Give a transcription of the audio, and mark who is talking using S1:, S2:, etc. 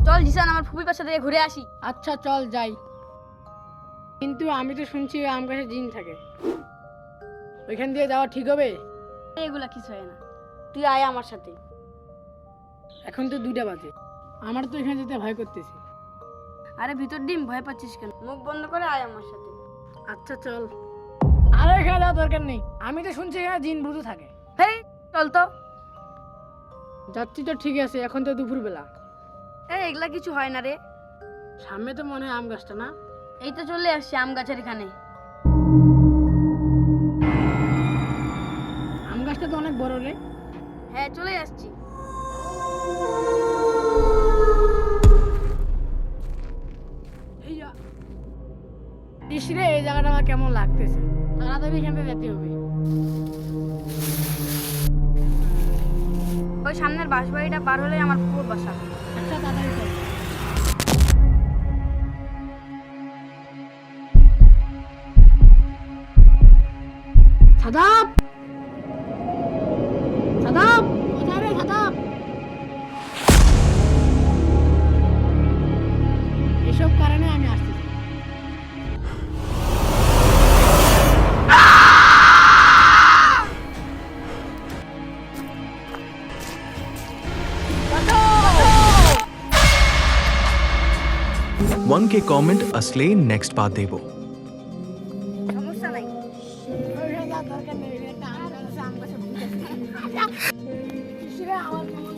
S1: চল জিসান আমার ফুপির বাসা থেকে ঘুরে আসি।
S2: আচ্ছা চল যাই, কিন্তু আমি তো শুনছি ওই আম গাছে জিন থাকে, ওইখান দিয়ে যাওয়া ঠিক হবে?
S1: এগুলা কিছু হয় না, তুই আয় আমার সাথে।
S2: এখন তো 2টা বাজে, আমার তো এখানে যেতে ভয় করতেছি।
S1: আরে ভিতর ডিম, ভয় পাচ্ছিস কেন? মুখ বন্ধ করে আয় আমার সাথে।
S2: আচ্ছা চল। আরে এখানে যাওয়ার দরকার নেই, আমি তো শুনছি এখানে জিন ভূত থাকে।
S1: হেই চল তো।
S2: যাচ্ছি তো ঠিক আছে, এখন তো দুপুরবেলা,
S1: এগুলা কিছু হয় না রে।
S2: সামনে তো মনে হয় আম গাছটা না?
S1: এই তো চলে আসছি আম গাছের এখানে।
S2: আম গাছটা তো অনেক বড় রে।
S1: হ্যাঁ চলে আসছি।
S2: ইস রে, এই জায়গাটা আমার কেমন লাগতেছে, তাড়াতাড়ি এখান থেকে যেতে হবে।
S1: ওই সামনের বাঁশবাড়িটা পার হলেই আমার পুকুর বাসা।
S2: আচ্ছা তাড়াতাড়ি চল। সাদাব, সাদাব, কোথায় রে সাদাব? এসব কারণে আমি আসতেছি।
S3: वन के कमेंट असले नेक्स्ट बात देबो।
S1: সমস্যা নাই।
S2: ওইখানে যাওয়ার দরকার নেই, এখানে একটা আম গাছ আছে, আম গাছে ভূত আছে। ইস রে, আমার কেমন